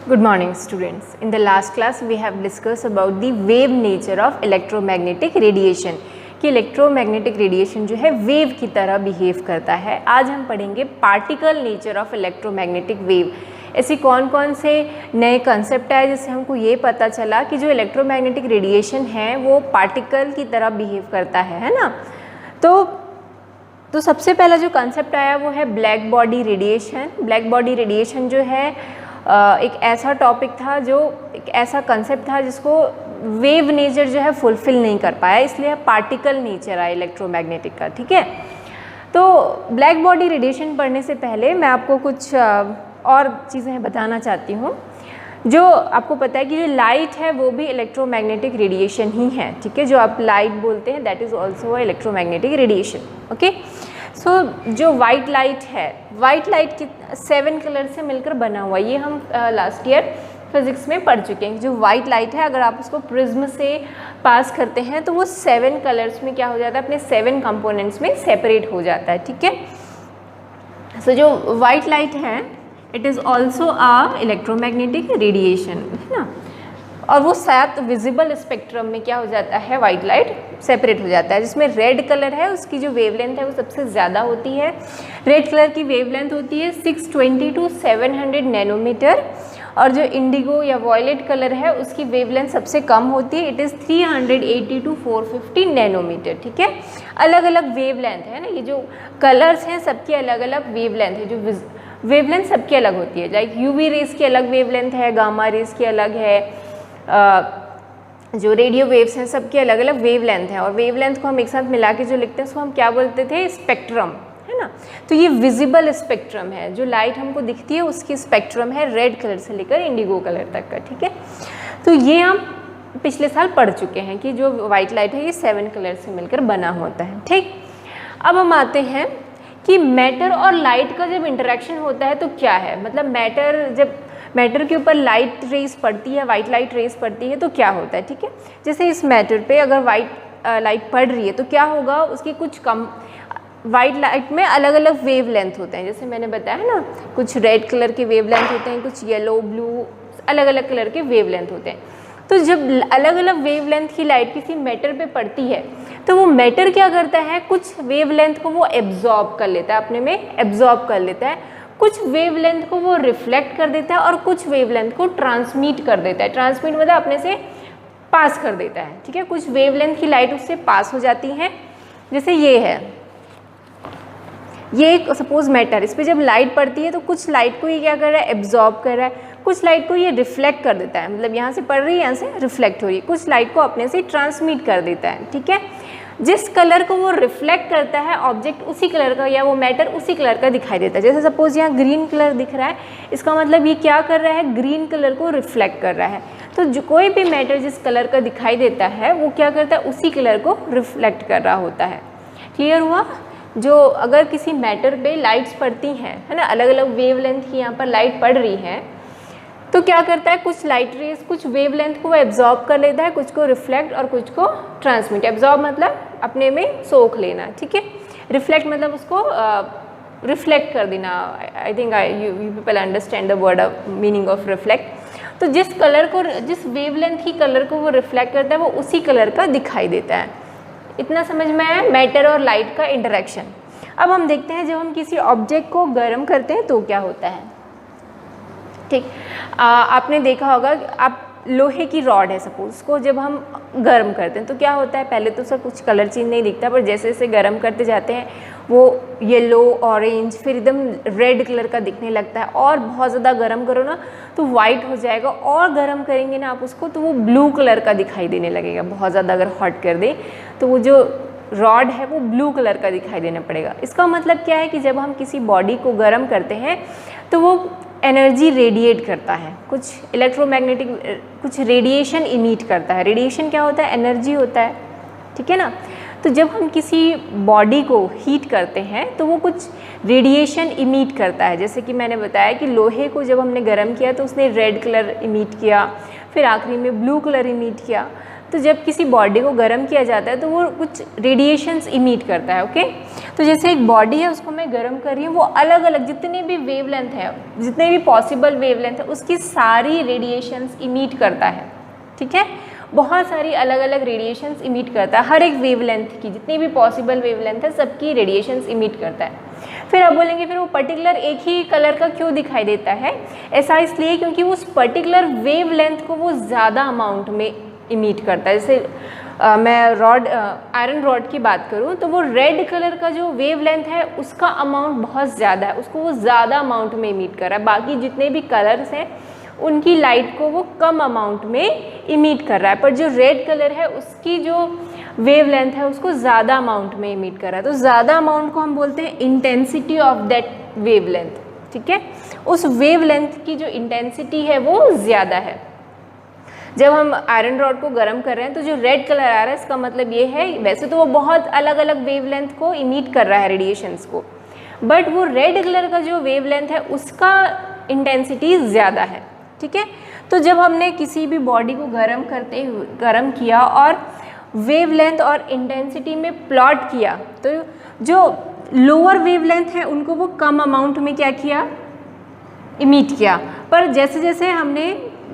Good morning students. In the last class we have discussed about the wave nature of electromagnetic radiation कि electromagnetic radiation जो है wave की तरह behave करता है। आज हम पढ़ेंगे particle nature of electromagnetic wave. ऐसी कौन कौन से नए कंसेप्ट आए जिससे हमको ये पता चला कि जो इलेक्ट्रोमैग्नेटिक रेडिएशन है वो पार्टिकल की तरह बिहेव करता है ना। तो सबसे पहला जो कंसेप्ट आया वो है black body radiation. Black body radiation जो है एक ऐसा टॉपिक था, जो एक ऐसा कंसेप्ट था जिसको वेव नेचर जो है फुलफिल नहीं कर पाया, इसलिए पार्टिकल नेचर आया इलेक्ट्रोमैग्नेटिक का। ठीक है, तो ब्लैक बॉडी रेडिएशन पढ़ने से पहले मैं आपको कुछ और चीज़ें बताना चाहती हूँ। जो आपको पता है कि जो लाइट है वो भी इलेक्ट्रोमैग्नेटिक रेडिएशन ही है। ठीक है, जो आप लाइट बोलते हैं that is also electromagnetic radiation. Okay, so जो वाइट लाइट है, वाइट लाइट की 7 कलर से मिलकर बना हुआ, ये हम लास्ट ईयर फिज़िक्स में पढ़ चुके हैं। जो वाइट लाइट है अगर आप उसको प्रिज्म से पास करते हैं तो वो 7 कलर्स में क्या हो जाता है, अपने 7 कंपोनेंट्स में सेपरेट हो जाता है। ठीक है, सो जो वाइट लाइट है it is also a electromagnetic radiation, है ना। और वो 7 विजिबल स्पेक्ट्रम में क्या हो जाता है, वाइट लाइट सेपरेट हो जाता है। जिसमें रेड कलर है उसकी जो वेवलेंथ है वो सबसे ज़्यादा होती है। रेड कलर की वेवलेंथ होती है 620 to 700 नैनोमीटर, और जो इंडिगो या वॉयलेट कलर है उसकी वेवलेंथ सबसे कम होती है, इट इज़ 380 to 450 नैनोमीटर। ठीक है, अलग अलग वेवलेंथ है ना, ये जो कलर्स हैं सबकी अलग अलग वेवलेंथ है। जो वेवलेंथ सबकी अलग होती है, लाइक यूवी रेस की अलग वेवलेंथ है, गामा रेस की अलग है, जो रेडियो वेव्स हैं सबकी अलग अलग वेवलेंथ है। और वेवलेंथ को हम एक साथ मिला के जो लिखते हैं उसको हम क्या बोलते थे, स्पेक्ट्रम, है ना। तो ये विजिबल स्पेक्ट्रम है, जो लाइट हमको दिखती है उसकी स्पेक्ट्रम है रेड कलर से लेकर इंडिगो कलर तक का। ठीक है, तो ये हम पिछले साल पढ़ चुके हैं कि जो वाइट लाइट है ये 7 कलर से मिलकर बना होता है। ठीक, अब हम आते हैं कि मैटर और लाइट का जब इंटरेक्शन होता है तो क्या है, मतलब जब मैटर के ऊपर लाइट रेस पड़ती है, वाइट लाइट रेस पड़ती है तो क्या होता है। ठीक है, जैसे इस मैटर पे अगर वाइट लाइट पड़ रही है तो क्या होगा, उसकी कुछ कम वाइट लाइट में अलग अलग वेवलेंथ होते हैं। जैसे मैंने बताया ना, कुछ रेड कलर के वेवलेंथ होते हैं, कुछ येलो ब्लू अलग अलग कलर के वेवलेंथ होते हैं। तो जब अलग अलग वेवलेंथ की लाइट किसी मैटर पे पड़ती है तो वो मैटर क्या करता है, कुछ वेवलेंथ को वो एब्जॉर्ब कर लेता है, अपने में एब्जॉर्ब कर लेता है, कुछ वेवलेंथ को वो रिफ्लेक्ट कर देता है और कुछ वेवलेंथ को ट्रांसमिट कर देता है। ट्रांसमिट मतलब अपने से पास कर देता है। ठीक है, कुछ वेवलेंथ की लाइट उससे पास हो जाती है। जैसे ये है, ये एक सपोज मैटर, इस पर जब लाइट पड़ती है तो कुछ लाइट को ये क्या कर रहा है, एब्जॉर्ब कर रहा है, कुछ लाइट को ये रिफ्लेक्ट कर देता है, मतलब यहाँ से पड़ रही है यहाँ से रिफ्लेक्ट हो रही है, कुछ लाइट को अपने से ट्रांसमिट कर देता है। ठीक है, जिस कलर को वो रिफ्लेक्ट करता है ऑब्जेक्ट उसी कलर का या वो मैटर उसी कलर का दिखाई देता है। जैसे सपोज यहाँ ग्रीन कलर दिख रहा है, इसका मतलब ये क्या कर रहा है, ग्रीन कलर को रिफ्लेक्ट कर रहा है। तो जो कोई भी मैटर जिस कलर का दिखाई देता है वो क्या करता है, उसी कलर को रिफ्लेक्ट कर रहा होता है। क्लियर हुआ। जो अगर किसी मैटर पे लाइट्स पड़ती हैं, है ना, अलग अलग वेवलेंथ की यहाँ पर लाइट पड़ रही है तो क्या करता है, कुछ लाइट रेस कुछ वेवलेंथ को एब्जॉर्ब कर लेता है, कुछ को रिफ्लेक्ट और कुछ को ट्रांसमिट। एब्जॉर्ब मतलब अपने में सोख लेना, ठीक है। रिफ्लेक्ट मतलब उसको रिफ्लेक्ट कर देना। I think you people understand the word meaning of reflect. तो जिस कलर को, जिस वेवलेंथ की कलर को वो रिफ्लेक्ट करता है वो उसी कलर का दिखाई देता है। इतना समझ में आया मैटर और लाइट का इंटरेक्शन। अब हम देखते हैं जब हम किसी ऑब्जेक्ट को गर्म करते हैं तो क्या होता है। ठीक, आपने देखा होगा, आप लोहे की रॉड है सपोज, उसको जब हम गर्म करते हैं तो क्या होता है, पहले तो उसका कुछ कलर चेंज नहीं दिखता, पर जैसे जैसे गर्म करते जाते हैं वो येलो, ऑरेंज, फिर एकदम रेड कलर का दिखने लगता है। और बहुत ज़्यादा गर्म करो ना तो वाइट हो जाएगा, और गर्म करेंगे ना आप उसको तो वो ब्लू कलर का दिखाई देने लगेगा। बहुत ज़्यादा अगर हॉट कर दें तो वो जो रॉड है वो ब्लू कलर का दिखाई देना पड़ेगा। इसका मतलब क्या है कि जब हम किसी बॉडी को गर्म करते हैं तो वो एनर्जी रेडिएट करता है, कुछ इलेक्ट्रोमैग्नेटिक कुछ रेडिएशन इमिट करता है। रेडिएशन क्या होता है, एनर्जी होता है। ठीक है ना, तो जब हम किसी बॉडी को हीट करते हैं तो वो कुछ रेडिएशन इमिट करता है। जैसे कि मैंने बताया कि लोहे को जब हमने गर्म किया तो उसने रेड कलर इमिट किया, फिर आखिरी में ब्लू कलर इमिट किया। तो जब किसी बॉडी को गर्म किया जाता है तो वो कुछ रेडिएशंस इमिट करता है। ओके, तो जैसे एक बॉडी है उसको मैं गर्म कर रही हूँ, वो अलग अलग जितने भी वेवलेंथ है, जितने भी पॉसिबल वेवलेंथ है उसकी सारी रेडिएशंस इमिट करता है। ठीक है, बहुत सारी अलग अलग रेडिएशंस इमिट करता है, हर एक वेवलेंथ की जितनी भी पॉसिबल वेवलेंथ है सबकी रेडिएशंस इमिट करता है। फिर आप बोलेंगे फिर वो पर्टिकुलर एक ही कलर का क्यों दिखाई देता है? ऐसा इसलिए क्योंकि उस पर्टिकुलर वेवलेंथ को वो ज़्यादा अमाउंट में इमिट करता है। जैसे मैं आयरन रॉड की बात करूं तो वो रेड कलर का जो वेवलेंथ है उसका अमाउंट बहुत ज़्यादा है, उसको वो ज़्यादा अमाउंट में इमिट कर रहा है। बाकी जितने भी कलर्स हैं उनकी लाइट को वो कम अमाउंट में इमिट कर रहा है, पर जो रेड कलर है उसकी जो वेवलेंथ है उसको ज़्यादा अमाउंट में इमिट कर रहा है। तो ज़्यादा अमाउंट को हम बोलते हैं इंटेंसिटी ऑफ दैट वेवलेंथ। ठीक है, उस वेवलेंथ की जो इंटेंसिटी है वो ज़्यादा है। जब हम आयरन रॉड को गर्म कर रहे हैं तो जो रेड कलर आ रहा है इसका मतलब ये है, वैसे तो वो बहुत अलग अलग वेवलेंथ को इमिट कर रहा है रेडिएशंस को, बट वो रेड कलर का जो वेवलेंथ है उसका इंटेंसिटी ज़्यादा है। ठीक है, तो जब हमने किसी भी बॉडी को गर्म किया और वेवलेंथ और इंटेंसिटी में प्लॉट किया तो जो लोअर वेवलेंथ है उनको वो कम अमाउंट में क्या किया, इमिट किया। पर जैसे जैसे हमने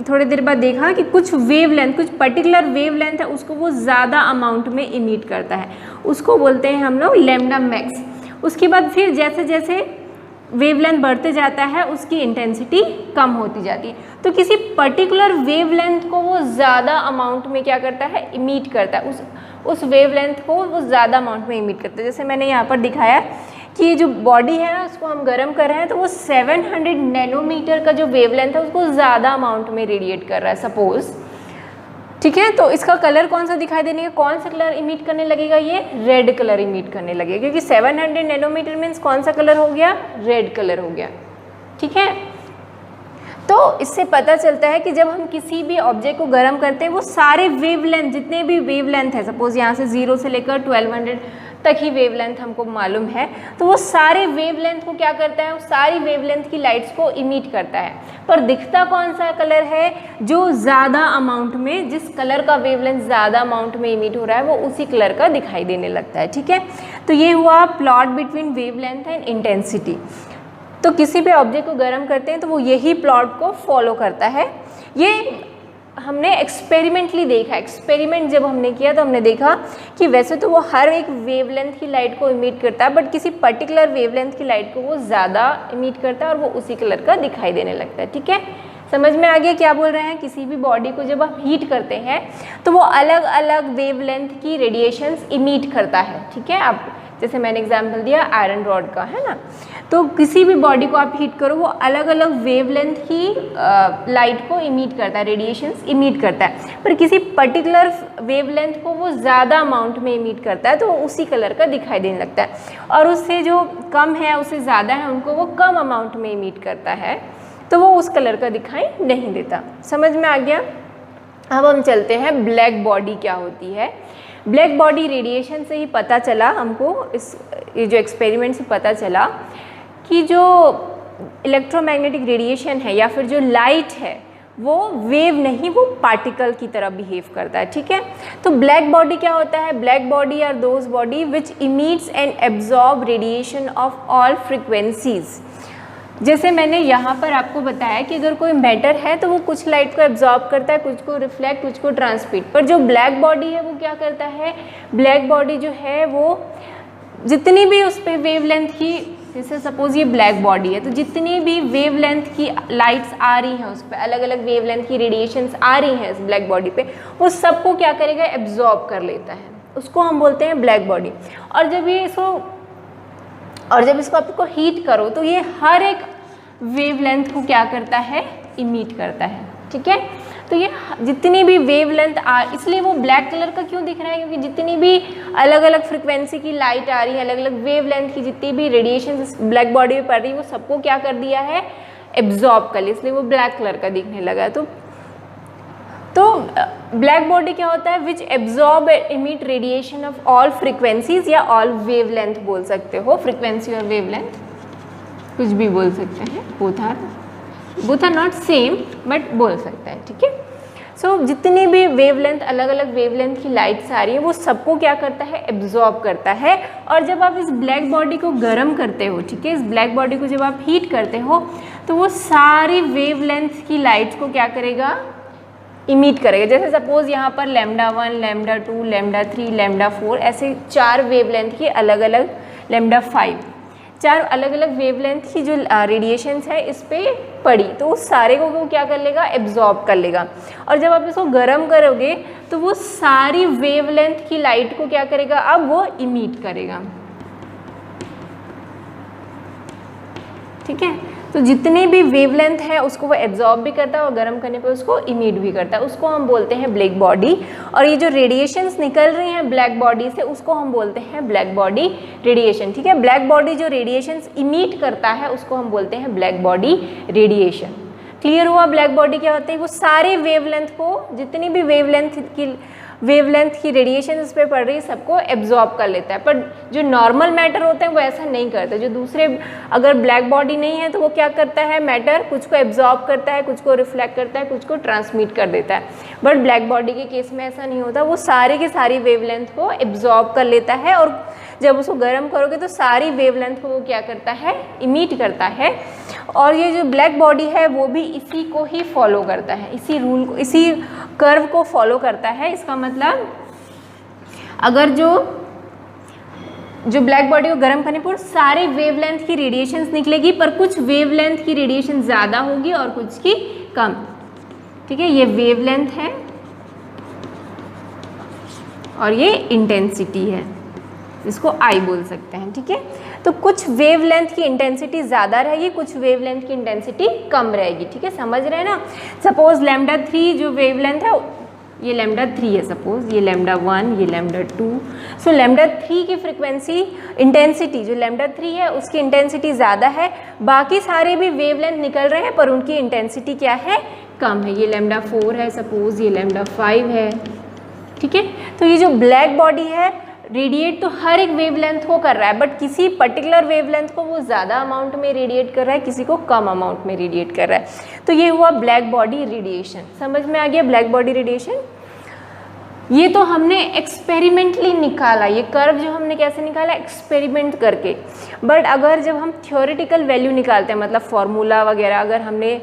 थोड़ी देर बाद देखा कि कुछ वेवलेंथ, कुछ पर्टिकुलर वेवलेंथ है उसको वो ज़्यादा अमाउंट में इमिट करता है, उसको बोलते हैं हम लोग लैम्डा मैक्स। उसके बाद फिर जैसे जैसे वेवलेंथ बढ़ते जाता है उसकी इंटेंसिटी कम होती जाती है। तो किसी पर्टिकुलर वेवलेंथ को वो ज़्यादा अमाउंट में क्या करता है, इमिट करता है, उस वेवलेंथ को वो ज़्यादा अमाउंट में इमिट करता है। जैसे मैंने यहाँ पर दिखाया कि जो बॉडी है ना उसको हम गर्म कर रहे हैं तो वो 700 नैनोमीटर का जो वेवलेंथ है उसको ज़्यादा अमाउंट में रेडिएट कर रहा है सपोज। ठीक है, तो इसका कलर कौन सा दिखाई देने का, कौन सा कलर इमिट करने लगेगा, ये रेड कलर इमिट करने लगेगा, क्योंकि 700 नैनोमीटर मीन्स कौन सा कलर हो गया, रेड कलर हो गया। ठीक है, तो इससे पता चलता है कि जब हम किसी भी ऑब्जेक्ट को गर्म करते हैं वो सारे वेवलेंथ, जितने भी वेवलेंथ है, सपोज यहाँ से 0 से लेकर 1200 तक ही वेवलेंथ हमको मालूम है, तो वो सारे वेवलेंथ को क्या करता है, वो सारी वेवलेंथ की लाइट्स को इमिट करता है। पर दिखता कौन सा कलर है, जो ज़्यादा अमाउंट में, जिस कलर का वेवलेंथ ज़्यादा अमाउंट में इमिट हो रहा है वो उसी कलर का दिखाई देने लगता है। ठीक है, तो ये हुआ plot between wavelength and intensity. तो किसी भी ऑब्जेक्ट को गर्म करते हैं तो वो यही प्लॉट को फॉलो करता है। ये हमने एक्सपेरिमेंटली देखा, एक्सपेरिमेंट जब हमने किया तो हमने देखा कि वैसे तो वो हर एक वेवलेंथ की लाइट को इमिट करता है, बट किसी पर्टिकुलर वेवलेंथ की लाइट को वो ज़्यादा इमिट करता है और वो उसी कलर का दिखाई देने लगता है। ठीक है, समझ में आ गया क्या बोल रहे हैं? किसी भी बॉडी को जब हम हीट करते हैं तो वो अलग अलग वेवलेंथ की रेडिएशंस इमिट करता है। ठीक है, आप जैसे मैंने एग्जाम्पल दिया आयरन रॉड का, है ना, तो किसी भी बॉडी को आप हीट करो वो अलग अलग वेवलेंथ की लाइट को इमिट करता है, रेडिएशंस इमिट करता है, पर किसी पर्टिकुलर वेवलेंथ को वो ज़्यादा अमाउंट में इमिट करता है तो वो उसी कलर का दिखाई देने लगता है, और उससे जो कम है, उससे ज़्यादा है, उनको वो कम अमाउंट में इमिट करता है तो वो उस कलर का दिखाई नहीं देता। समझ में आ गया? अब हम चलते हैं ब्लैक बॉडी क्या होती है। ब्लैक बॉडी रेडिएशन से ही पता चला हमको, ये जो एक्सपेरिमेंट से पता चला कि जो इलेक्ट्रोमैग्नेटिक रेडिएशन है या फिर जो लाइट है वो वेव नहीं, वो पार्टिकल की तरह बिहेव करता है। ठीक है, तो ब्लैक बॉडी क्या होता है? Black body are those body which emits and absorb radiation of all frequencies. जैसे मैंने यहाँ पर आपको बताया कि अगर कोई मैटर है तो वो कुछ लाइट को एब्जॉर्ब करता है, कुछ को रिफ्लेक्ट, कुछ को ट्रांसमिट, पर जो ब्लैक बॉडी है वो क्या करता है? ब्लैक बॉडी जो है वो जितनी भी उस पर वेवलेंथ की, जैसे सपोज ये ब्लैक बॉडी है तो जितनी भी वेवलेंथ की लाइट्स आ रही हैं उस पर, अलग अलग वेवलेंथ की रेडिएशंस आ रही हैं इस ब्लैक बॉडी पे, वो सबको क्या करेगा? एब्जॉर्ब कर लेता है, उसको हम बोलते हैं ब्लैक बॉडी। और जब इसको आपको हीट करो तो ये हर एक वेवलेंथ को क्या करता है? इमिट करता है। ठीक है, तो ये जितनी भी वेवलेंथ इसलिए वो ब्लैक कलर का क्यों दिख रहा है? क्योंकि जितनी भी अलग अलग फ्रिक्वेंसी की लाइट आ रही है, अलग अलग वेवलेंथ की जितनी भी रेडिएशन ब्लैक बॉडी में पड़ रही है वो सबको क्या कर दिया है? एब्जॉर्ब कर लिया, इसलिए वो ब्लैक कलर का दिखने लगा। तो ब्लैक बॉडी क्या होता है? विच absorb emit radiation of all frequencies या ऑल वेवलेंथ बोल सकते हो, फ्रिक्वेंसी और वेवलेंथ कुछ भी बोल सकते हैं, both are not same but बोल सकते हैं। ठीक है, सो जितनी भी वेवलेंथ, अलग अलग वेवलेंथ की लाइट्स आ रही है वो सबको क्या करता है, एब्जॉर्ब करता है। और जब आप इस ब्लैक बॉडी को गर्म करते हो, ठीक है, इस ब्लैक बॉडी को जब आप हीट करते हो तो वो सारी वेवलेंथ की लाइट्स को क्या करेगा, इमिट करेगा। जैसे सपोज यहाँ पर λ1, λ2, λ3, λ4 ऐसे 4 वेवलेंथ की अलग अलग, λ5 4 अलग अलग वेवलेंथ की जो रेडिएशंस है इस पे पड़ी, तो उस सारे को वो क्या कर लेगा, एब्जॉर्ब कर लेगा। और जब आप इसको गर्म करोगे तो वो सारी वेवलेंथ की लाइट को क्या करेगा, अब वो इमिट करेगा। ठीक है, तो जितने भी वेवलेंथ है उसको वो एब्जॉर्ब भी करता है और गर्म करने पे उसको इमिट भी करता है, उसको हम बोलते हैं ब्लैक बॉडी। और ये जो रेडिएशंस निकल रही हैं ब्लैक बॉडी से उसको हम बोलते हैं ब्लैक बॉडी रेडिएशन। ठीक है, ब्लैक बॉडी जो रेडिएशंस इमिट करता है उसको हम बोलते हैं ब्लैक बॉडी रेडिएशन। क्लियर हुआ? ब्लैक बॉडी क्या होते हैं, वो सारे वेवलेंथ को, जितनी भी वेवलेंथ की रेडिएशन इस पर पड़ रही है सबको एब्जॉर्ब कर लेता है। पर जो नॉर्मल मैटर होते हैं वो ऐसा नहीं करते। जो दूसरे, अगर ब्लैक बॉडी नहीं है तो वो क्या करता है, मैटर कुछ को एब्जॉर्ब करता है, कुछ को रिफ्लेक्ट करता है, कुछ को ट्रांसमिट कर देता है। बट ब्लैक बॉडी के केस में ऐसा नहीं होता, वो सारे की सारी वेवलेंथ को एब्जॉर्ब कर लेता है और जब उसको गर्म करोगे तो सारी वेवलेंथ को वो क्या करता है, इमिट करता है। और ये जो ब्लैक बॉडी है वो भी इसी को ही फॉलो करता है, इसी रूल को, इसी कर्व को फॉलो करता है। इसका मतलब अगर जो ब्लैक बॉडी को गर्म करने पर सारे वेवलेंथ की रेडिएशंस निकलेगी, पर कुछ वेवलेंथ की रेडिएशन ज़्यादा होगी और कुछ की कम। ठीक है, ये वेवलेंथ है और ये इंटेंसिटी है, इसको आई बोल सकते हैं। ठीक है, तो कुछ वेवलेंथ की इंटेंसिटी ज़्यादा रहेगी, कुछ वेवलेंथ की इंटेंसिटी कम रहेगी। ठीक है, समझ रहे हैं ना? सपोज λ3 जो वेवलेंथ है ये λ3 है, सपोज ये λ1, ये λ2। सो λ3 की फ्रिक्वेंसी, इंटेंसिटी जो λ3 है उसकी इंटेंसिटी ज़्यादा है, बाकी सारे भी वेवलेंथ निकल रहे हैं पर उनकी इंटेंसिटी क्या है, कम है। ये λ4 है, सपोज ये λ5 है। ठीक है, तो ये जो ब्लैक बॉडी है रेडिएट तो हर एक वेवलेंथ को कर रहा है, बट किसी पर्टिकुलर वेवलेंथ को वो ज़्यादा अमाउंट में रेडिएट कर रहा है, किसी को कम अमाउंट में रेडिएट कर रहा है। तो ये हुआ ब्लैक बॉडी रेडिएशन। समझ में आ गया ब्लैक बॉडी रेडिएशन? ये तो हमने एक्सपेरिमेंटली निकाला, ये कर्व जो हमने कैसे निकाला, एक्सपेरिमेंट करके। बट अगर जब हम थ्योरेटिकल वैल्यू निकालते हैं, मतलब फॉर्मूला वगैरह, अगर हमने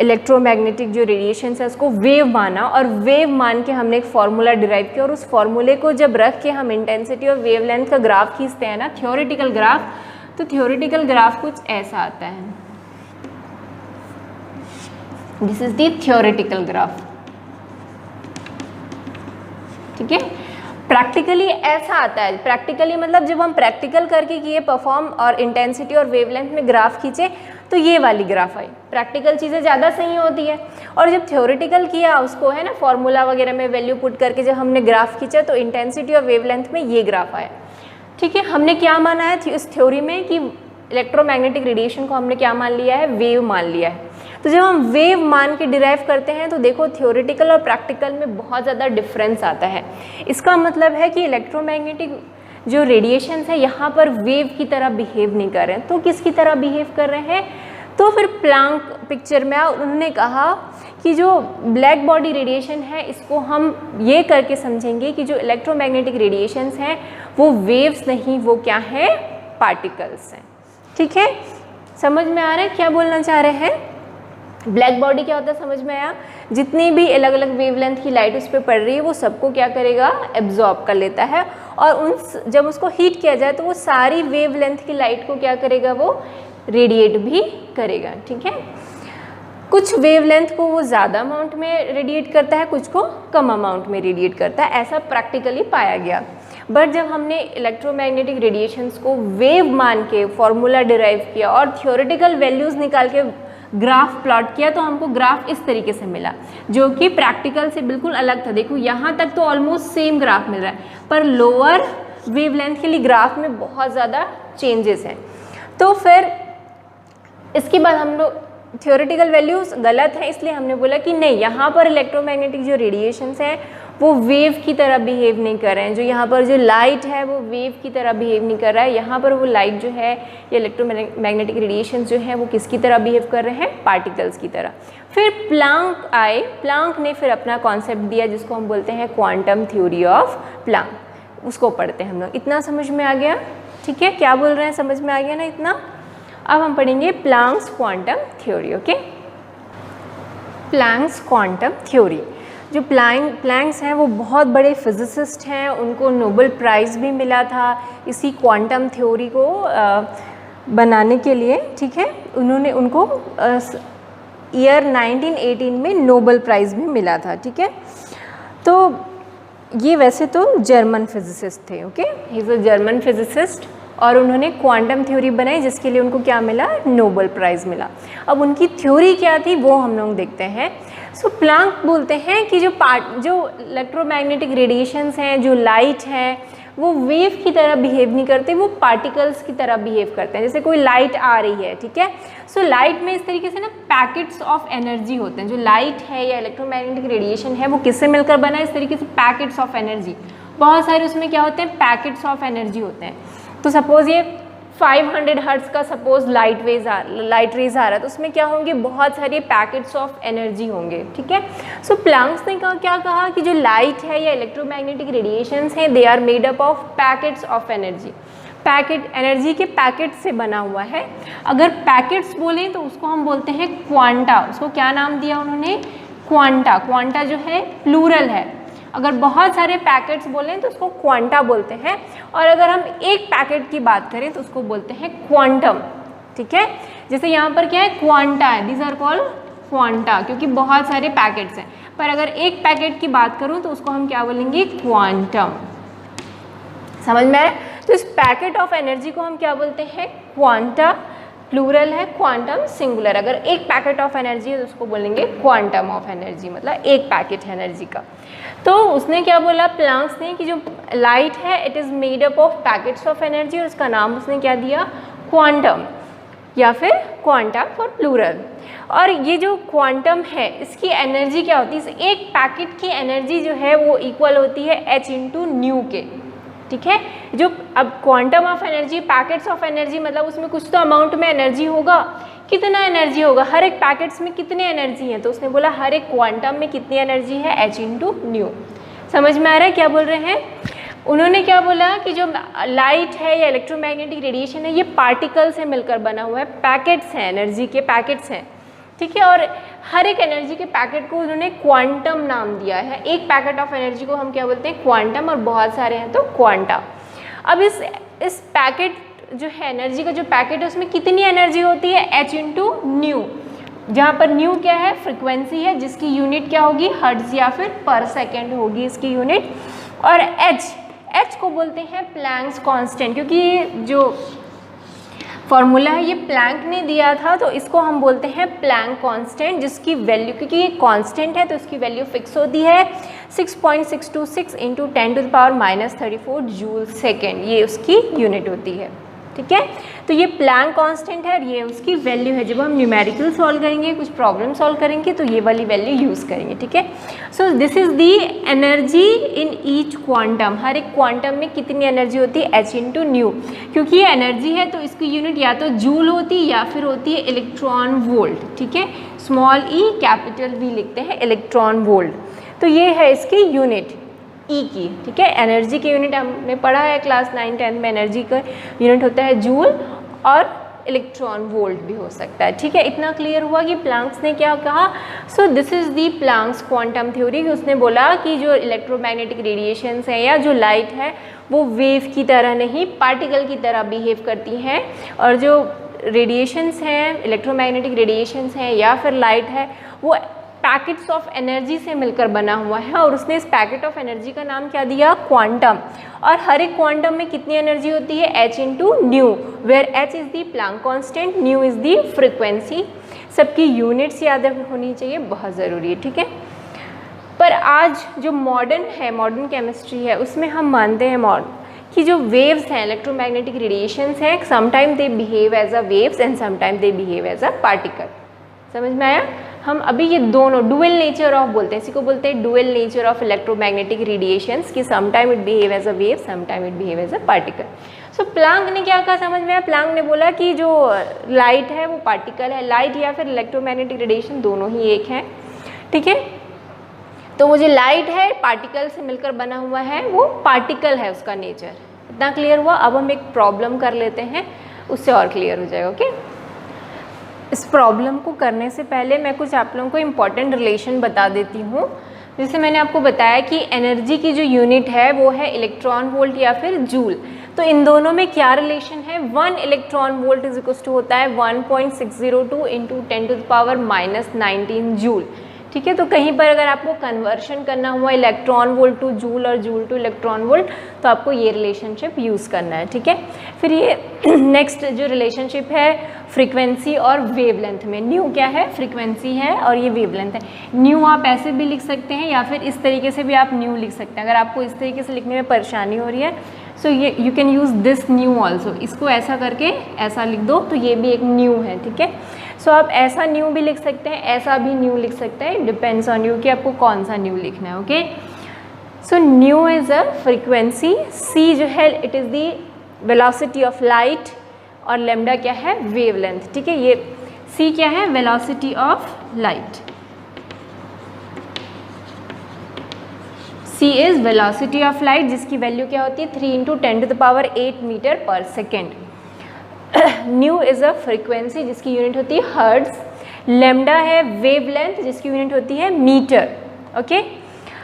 इलेक्ट्रोमैग्नेटिक जो रेडिएशन है उसको वेव माना और वेव मान के हमने एक फार्मूला डिराइव किया और उस फार्मूले को जब रख के हम इंटेंसिटी और वेवलेंथ का ग्राफ खींचते हैं ना, थ्योरेटिकल ग्राफ, तो थ्योरेटिकल ग्राफ कुछ ऐसा आता है। This is the theoretical graph. ठीक है, प्रैक्टिकली ऐसा आता है। प्रैक्टिकली मतलब जब हम प्रैक्टिकल करके किए परफॉर्म और इंटेंसिटी और वेवलेंथ में ग्राफ खींचे तो ये वाली ग्राफ आई। प्रैक्टिकल चीज़ें ज़्यादा सही होती है, और जब थ्योरेटिकल किया उसको है ना फॉर्मूला वगैरह में वैल्यू पुट करके जब हमने ग्राफ खींचा तो इंटेंसिटी और वेवलेंथ में ये ग्राफ आया। ठीक है, हमने क्या माना है इस थ्योरी में कि इलेक्ट्रोमैग्नेटिक रेडिएशन को हमने क्या मान लिया है, वेव मान लिया है। तो जब हम वेव मान के डिराइव करते हैं तो देखो थ्योरेटिकल और प्रैक्टिकल में बहुत ज़्यादा डिफरेंस आता है। इसका मतलब है कि इलेक्ट्रोमैग्नेटिक जो रेडिएशंस है यहाँ पर वेव की तरह बिहेव नहीं कर रहे हैं, तो किसकी तरह बिहेव कर रहे हैं, तो फिर प्लांक पिक्चर में उन्होंने कहा कि जो ब्लैक बॉडी रेडिएशन है इसको हम ये करके समझेंगे कि जो इलेक्ट्रोमैग्नेटिक रेडिएशंस हैं वो वेव्स नहीं, वो क्या है, पार्टिकल्स हैं। ठीक है, समझ में आ रहा है क्या बोलना चाह रहे हैं? ब्लैक बॉडी क्या होता है समझ में आया? जितनी भी अलग अलग वेवलेंथ की लाइट उस पर पड़ रही है वो सबको क्या करेगा, एब्जॉर्ब कर लेता है, और जब उसको हीट किया जाए तो वो सारी वेवलेंथ की लाइट को क्या करेगा, वो रेडिएट भी करेगा। ठीक है, कुछ वेवलेंथ को वो ज़्यादा अमाउंट में रेडिएट करता है, कुछ को कम अमाउंट में रेडिएट करता है, ऐसा प्रैक्टिकली पाया गया। बट जब हमने इलेक्ट्रोमैग्नेटिक रेडिएशंस को वेव मान के फॉर्मूला डिराइव किया और थियोरेटिकल वैल्यूज़ निकाल के ग्राफ प्लॉट किया तो हमको ग्राफ इस तरीके से मिला, जो कि प्रैक्टिकल से बिल्कुल अलग था। देखो यहाँ तक तो ऑलमोस्ट सेम ग्राफ मिल रहा है, पर लोअर वेवलेंथ के लिए ग्राफ में बहुत ज़्यादा चेंजेस हैं। तो फिर इसके बाद हम लोग थियोरेटिकल वैल्यूज़ गलत हैं, इसलिए हमने बोला कि नहीं, यहाँ पर इलेक्ट्रोमैग्नेटिक जो रेडिएशंस हैं वो वेव की तरह बिहेव नहीं कर रहे हैं। जो यहाँ पर जो लाइट है वो वेव की तरह बिहेव नहीं कर रहा है, यहाँ पर वो लाइट जो है ये इलेक्ट्रोमैग्नेटिक रेडिएशन जो है वो किसकी तरह बिहेव कर रहे हैं, पार्टिकल्स की तरह। फिर प्लांक आए, प्लांक ने फिर अपना कॉन्सेप्ट दिया जिसको हम बोलते हैं क्वांटम थ्योरी ऑफ प्लांक, उसको पढ़ते हैं हम लोग। इतना समझ में आ गया, ठीक है, क्या बोल रहे हैं, समझ में आ गया ना इतना। अब हम पढ़ेंगे Planck's quantum theory. Okay, Planck's quantum theory. जो प्लैंक्स हैं वो बहुत बड़े फिजिसिस्ट हैं, उनको नोबेल प्राइज़ भी मिला था इसी क्वांटम थ्योरी को बनाने के लिए, ठीक है। उनको ईयर 1918 में नोबेल प्राइज़ भी मिला था, ठीक है। तो ये वैसे तो जर्मन फिजिसिस्ट थे, okay, he is a German physicist, और उन्होंने क्वांटम थ्योरी बनाई जिसके लिए उनको क्या मिला, नोबेल प्राइज़ मिला। अब उनकी थ्योरी क्या थी वो हम लोग देखते हैं। सो प्लांक बोलते हैं कि जो इलेक्ट्रोमैग्नेटिक रेडिएशंस हैं, जो लाइट है, वो वेव की तरह बिहेव नहीं करते, वो पार्टिकल्स की तरह बिहेव करते हैं। जैसे कोई लाइट आ रही है, ठीक है, सो लाइट में इस तरीके से ना पैकेट्स ऑफ एनर्जी होते हैं। जो लाइट है या इलेक्ट्रोमैग्नेटिक रेडिएशन है वो किससे मिलकर बना है, इस तरीके से पैकेट्स ऑफ एनर्जी, बहुत सारे उसमें क्या होते हैं, पैकेट्स ऑफ एनर्जी होते हैं। तो सपोज ये 500 हर्ट्ज का सपोज लाइट रेज आ रहा है, तो उसमें क्या होंगे, बहुत सारे पैकेट्स ऑफ एनर्जी होंगे, ठीक है। सो प्लांक्स ने क्या कहा कि जो लाइट है या इलेक्ट्रोमैग्नेटिक रेडिएशंस हैं, they are made up of packets of energy. Packet energy के पैकेट से बना हुआ है। अगर पैकेट्स बोलें तो उसको हम बोलते हैं क्वांटा। उसको क्या नाम दिया उन्होंने, क्वांटा। क्वांटा जो है प्लूरल है। अगर बहुत सारे पैकेट्स बोलें तो उसको क्वांटा बोलते हैं, और अगर हम एक पैकेट की बात करें तो उसको बोलते हैं क्वांटम, ठीक है। जैसे यहाँ पर क्या है, क्वांटा है, दीज आर कॉल्ड क्वांटा, क्योंकि बहुत सारे पैकेट्स हैं। पर अगर एक पैकेट की बात करूँ तो उसको हम क्या बोलेंगे, क्वांटम। समझ में आया। तो इस पैकेट ऑफ एनर्जी को हम क्या बोलते हैं, क्वांटा, प्लूरल है, क्वांटम सिंगुलर। अगर एक पैकेट ऑफ एनर्जी है तो उसको बोलेंगे क्वांटम ऑफ एनर्जी, मतलब एक पैकेट है एनर्जी का। तो उसने क्या बोला प्लांक्स ने कि जो लाइट है it is made up of packets of energy, और उसका नाम उसने क्या दिया, क्वांटम, या फिर क्वांटा फॉर प्लूरल। और ये जो क्वांटम है इसकी एनर्जी क्या होती है, एक पैकेट की एनर्जी जो है वो इक्वल होती है h/ν के, ठीक है। जो अब quantum of energy, packets of energy, मतलब उसमें कुछ तो अमाउंट में एनर्जी होगा। कितना एनर्जी होगा, हर एक पैकेट्स में कितने एनर्जी है, तो उसने बोला हर एक क्वांटम में कितनी एनर्जी है, h/ν। समझ में आ रहा है क्या बोल रहे हैं। उन्होंने क्या बोला कि जो लाइट है या इलेक्ट्रोमैग्नेटिक रेडिएशन है ये पार्टिकल से मिलकर बना हुआ है, पैकेट्स हैं, एनर्जी के पैकेट्स हैं, ठीक है। और हर एक एनर्जी के पैकेट को उन्होंने क्वांटम नाम दिया है। एक पैकेट ऑफ एनर्जी को हम क्या बोलते हैं, क्वांटम, और बहुत सारे हैं तो क्वांटा। अब इस पैकेट जो है, एनर्जी का जो पैकेट है उसमें कितनी एनर्जी होती है, h/ν, जहाँ पर न्यू क्या है, फ्रिक्वेंसी है, जिसकी यूनिट क्या होगी, हर्ट्ज या फिर पर सेकेंड होगी इसकी यूनिट। और h को बोलते हैं प्लैंक्स कांस्टेंट, क्योंकि ये जो फॉर्मूला है ये प्लैंक ने दिया था, तो इसको हम बोलते हैं प्लैंक कांस्टेंट, जिसकी वैल्यू, क्योंकि ये कांस्टेंट है तो इसकी वैल्यू फिक्स होती है 6.626 × 10⁻³ जूल सेकेंड, ये उसकी यूनिट होती है, ठीक है। तो ये प्लैंक कांस्टेंट है और ये उसकी वैल्यू है। जब हम न्यूमेरिकल सॉल्व करेंगे, कुछ प्रॉब्लम सॉल्व करेंगे तो ये वाली वैल्यू यूज़ करेंगे, ठीक है। So this is the energy in each quantum. हर एक क्वांटम में कितनी एनर्जी होती है, h/ν। क्योंकि ये एनर्जी है तो इसकी यूनिट या तो जूल होती है या फिर होती है इलेक्ट्रॉन वोल्ट, ठीक है। स्मॉल ई कैपिटल वी लिखते हैं, इलेक्ट्रॉन वोल्ट। तो ये है इसकी यूनिट ई की, ठीक है। एनर्जी की यूनिट हमने पढ़ा है क्लास 9-10 में, एनर्जी का यूनिट होता है जूल, और इलेक्ट्रॉन वोल्ट भी हो सकता है, ठीक है। इतना क्लियर हुआ कि प्लांक्स ने क्या कहा। सो this is the Planck's quantum theory. उसने बोला कि जो इलेक्ट्रोमैग्नेटिक रेडिएशंस हैं या जो लाइट है वो वेव की तरह नहीं, पार्टिकल की तरह बिहेव करती हैं, और जो रेडिएशंस हैं, इलेक्ट्रोमैग्नेटिक रेडिएशंस हैं या फिर लाइट है, वो पैकेट्स ऑफ एनर्जी से मिलकर बना हुआ है। और उसने इस पैकेट ऑफ एनर्जी का नाम क्या दिया, क्वांटम। और हर एक क्वांटम में कितनी एनर्जी होती है, h/ν, where h is the Planck constant, ν is the frequency. सबकी यूनिट्स याद होनी चाहिए, बहुत ज़रूरी है, ठीक है। पर आज जो मॉडर्न है, मॉडर्न केमिस्ट्री है, उसमें हम मानते हैं कि जो वेव्स हैं, इलेक्ट्रोमैग्नेटिक रेडिएशंस हैं, sometime they behave as a waves and sometime they behave as a particle. समझ में आया। हम अभी ये दोनों डुअल नेचर ऑफ बोलते हैं, इसी को बोलते हैं dual nature of electromagnetic radiations कि sometime it behave as a wave, sometime it behave as a particle. So Planck ने क्या कहा समझ में आया, प्लांक ने बोला कि जो लाइट है वो पार्टिकल है, लाइट या फिर इलेक्ट्रोमैग्नेटिक रेडिएशन दोनों ही एक हैं, ठीक है। तो वो जो लाइट है पार्टिकल से मिलकर बना हुआ है, वो पार्टिकल है उसका नेचर। इतना क्लियर हुआ। अब हम एक प्रॉब्लम कर लेते हैं, उससे और क्लियर हो जाएगा। ओके, इस प्रॉब्लम को करने से पहले मैं कुछ आप लोगों को इम्पॉर्टेंट रिलेशन बता देती हूँ। जैसे मैंने आपको बताया कि एनर्जी की जो यूनिट है वो है इलेक्ट्रॉन वोल्ट या फिर जूल। तो इन दोनों में क्या रिलेशन है, 1 electron volt is equal to होता है 1.602 इंटू 10⁻⁹ जूल, ठीक है। तो कहीं पर अगर आपको कन्वर्शन करना हुआ इलेक्ट्रॉन वोल्ट टू जूल और जूल टू इलेक्ट्रॉन वोल्ट, तो आपको ये रिलेशनशिप यूज़ करना है, ठीक है। फिर ये नेक्स्ट जो रिलेशनशिप है फ्रीक्वेंसी और वेवलेंथ में, न्यू क्या है, फ्रीक्वेंसी है और ये वेवलेंथ है। न्यू आप ऐसे भी लिख सकते हैं या फिर इस तरीके से भी आप न्यू लिख सकते हैं। अगर आपको इस तरीके से लिखने में परेशानी हो रही है, सो ये you can use this new also, इसको ऐसा करके ऐसा लिख दो तो ये भी एक न्यू है, ठीक है। सो आप ऐसा न्यू भी लिख सकते हैं, ऐसा भी न्यू लिख सकते हैं, डिपेंड्स ऑन यू कि आपको कौन सा न्यू लिखना है। Okay, so new is a frequency, सी जो है it is the velocity of light और लेमडा क्या है, वेवलेंथ, ठीक है। ये सी क्या है, velocity of light, C is velocity of light जिसकी वैल्यू क्या होती है 3 × 10⁸ मीटर पर second. New is a frequency जिसकी यूनिट होती है हर्ट्ज, लेमडा है वेवलेंथ जिसकी यूनिट होती है मीटर। ओके,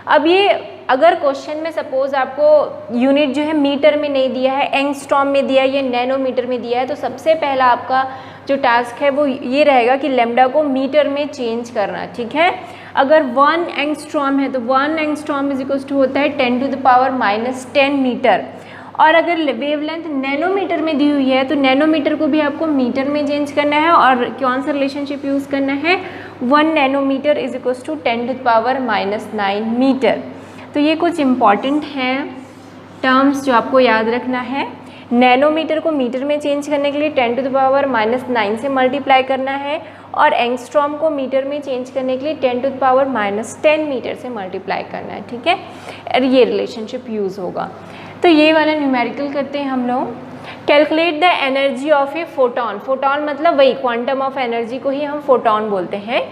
अब ये अगर क्वेश्चन में सपोज आपको यूनिट जो है मीटर में नहीं दिया है, एंगस्ट्रॉम में दिया है या नैनोमीटर में दिया है, तो सबसे पहला आपका जो टास्क है वो ये रहेगा कि लेमडा को मीटर में चेंज करना, ठीक है। अगर 1 एंगस्ट्रॉम है तो 1 एंगस्ट्रॉम इज इक्वल टू होता है 10⁻⁻10 मीटर, और अगर वेवलेंथ नैनोमीटर में दी हुई है तो नैनोमीटर को भी आपको मीटर में चेंज करना है और कौन सा रिलेशनशिप यूज़ करना है, 1 nanometer is equal to 10⁻⁹ meter. तो ये कुछ इम्पॉर्टेंट हैं टर्म्स जो आपको याद रखना है। नैनोमीटर को मीटर में चेंज करने के लिए 10⁻⁹ से मल्टीप्लाई करना है और एंगस्ट्रॉम को मीटर में चेंज करने के लिए 10⁻⁻10 मीटर से मल्टीप्लाई करना है, ठीक है। और ये रिलेशनशिप यूज़ होगा। तो ये वाला न्यूमेरिकल करते हैं हम लोग। Calculate the energy of A photon, photon मतलब वही क्वांटम ऑफ एनर्जी को ही हम फोटॉन बोलते हैं।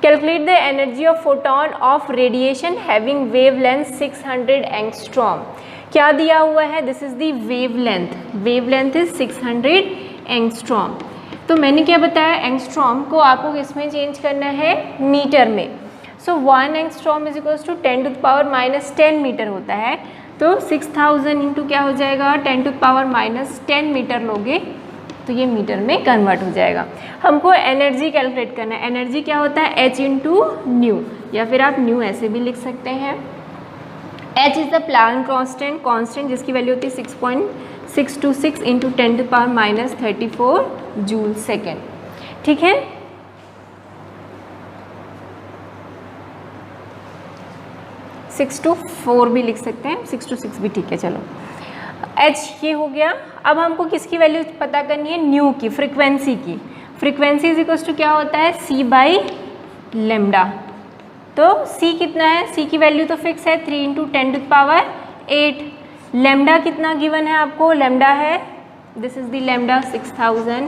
Calculate the energy of photon of radiation having wavelength 600 angstrom. क्या दिया हुआ है, this is the wavelength, wavelength is 600 angstrom. तो मैंने क्या बताया, एंगस्ट्रॉम को आपको किसमें चेंज करना है, मीटर में। So 1 angstrom is equal to 10⁻⁻10 meter होता है, तो 6000 इंटू क्या हो जाएगा, 10⁻⁻10 मीटर लोगे तो ये मीटर में कन्वर्ट हो जाएगा। हमको एनर्जी कैलकुलेट करना है, एनर्जी क्या होता है, H इंटू न्यू, या फिर आप न्यू ऐसे भी लिख सकते हैं। H is the Planck constant, constant जिसकी वैल्यू होती है 6.626 इंटू 10⁻34 जूल सेकेंड, ठीक है। 6 to 4 भी लिख सकते हैं, 6 to 6 भी ठीक है, चलो। H ये हो गया। अब हमको किसकी वैल्यू पता करनी है, न्यू की, फ्रीक्वेंसी की। फ्रीक्वेंसी इज इक्वल टू क्या होता है, C बाई लेमडा। तो C कितना है, C की वैल्यू तो फिक्स है 3 × 10⁸। लेमडा कितना गिवन है आपको, लेमडा है, this is the lambda 6000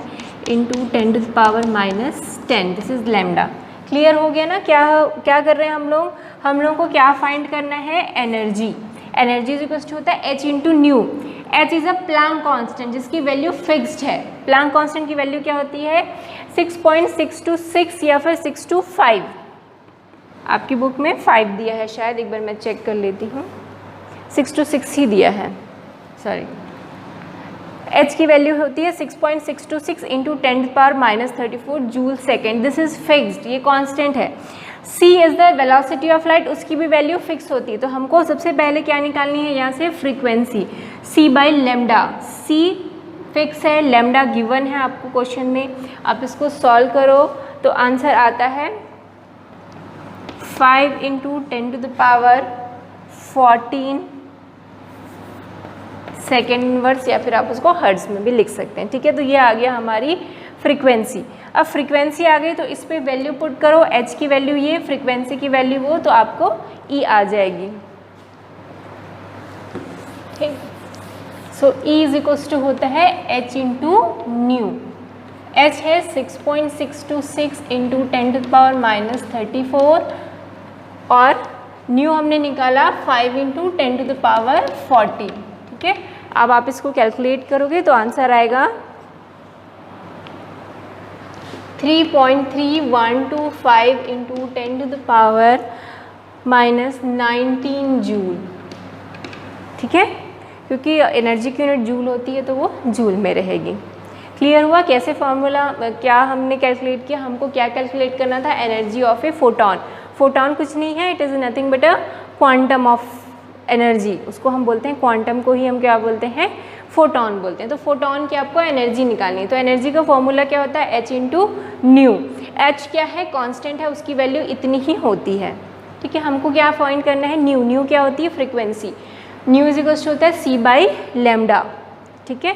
into 10⁻⁻10, this is lambda. Clear हो गया ना, क्या कर रहे हैं हम लोग को क्या फाइंड करना है, energy. Energy is equal to होता है H into nu. H is a Planck constant जिसकी वैल्यू फिक्स्ड है। प्लांक कांस्टेंट की वैल्यू क्या होती है, 6.626 या फिर 625। आपकी बुक में 5 दिया है शायद, एक बार मैं चेक कर लेती हूँ, 6 to 6 ही दिया है, सॉरी। H की वैल्यू होती है 6.626 into 10⁻⁻34 joule second, this is fixed, ये कांस्टेंट है। C is the velocity of light, उसकी भी वैल्यू फिक्स होती है। तो हमको सबसे पहले क्या निकालनी है, यहाँ से frequency, C by lambda. C fix है, लेमडा गिवन है आपको क्वेश्चन में, आप इसको सॉल्व करो तो आंसर आता है 5 इंटू 10⁻14 सेकेंड इनवर्स, या फिर आप उसको हर्ट्ज में भी लिख सकते हैं, ठीक है। तो ये आ गया हमारी फ्रीक्वेंसी। अब फ्रीक्वेंसी आ गई तो इस पर वैल्यू पुट करो, h की वैल्यू ये, फ्रीक्वेंसी की वैल्यू वो, तो आपको E आ जाएगी। ठीक, सो E इज इक्वल्स टू होता है h इंटू न्यू। h है 6.626 इंटू 10⁻⁻34 और न्यू हमने निकाला 5 इंटू 10⁻40। ठीक है, अब आप इसको कैलकुलेट करोगे तो आंसर आएगा 3.3125 इंटू 10⁻⁻19 जूल। ठीक है, क्योंकि एनर्जी की यूनिट जूल होती है तो वो जूल में रहेगी। क्लियर हुआ कैसे फॉर्मूला, क्या हमने कैलकुलेट किया, हमको क्या कैलकुलेट करना था, energy of a photon. Photon कुछ नहीं है, it is nothing but a quantum of energy, उसको हम बोलते हैं, क्वांटम को ही हम क्या बोलते हैं, फोटोन बोलते हैं। तो फोटोन की आपको एनर्जी निकालनी है, तो एनर्जी का फॉर्मूला क्या होता है, h इंटू न्यू। h क्या है, कांस्टेंट है, उसकी वैल्यू इतनी ही होती है। ठीक है, हमको क्या फाइंड करना है, न्यू। न्यू क्या होती है, frequency. Nu is equals to होता है c बाई लैम्डा। ठीक है,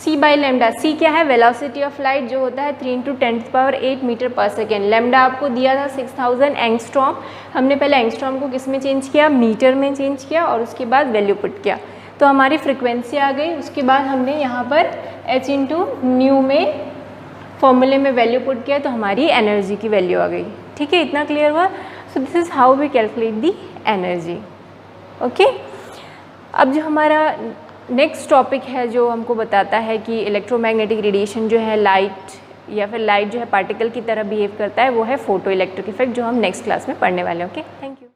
c बाई लैम्डा। c क्या है, वेलोसिटी ऑफ लाइट जो होता है 3 इंटू 10⁸ मीटर पर सेकेंड। लैम्डा आपको दिया था 6000 एंगस्ट्रॉम, हमने पहले एंगस्ट्रॉम को किस में चेंज किया, मीटर में चेंज किया और उसके बाद वैल्यू पुट किया, तो हमारी फ्रीक्वेंसी आ गई। उसके बाद हमने यहाँ पर h इंटू न्यू में फॉर्मूले में वैल्यू पुट किया तो हमारी एनर्जी की वैल्यू आ गई। ठीक है, इतना क्लियर हुआ। So this is how we calculate the energy. Okay, अब जो हमारा नेक्स्ट टॉपिक है जो हमको बताता है कि इलेक्ट्रोमैग्नेटिक रेडिएशन जो है लाइट या फिर लाइट जो है पार्टिकल की तरह बिहेव करता है, वो है फोटो इलेक्ट्रिक इफेक्ट, जो हम नेक्स्ट क्लास में पढ़ने वाले हैं। Okay, thank you.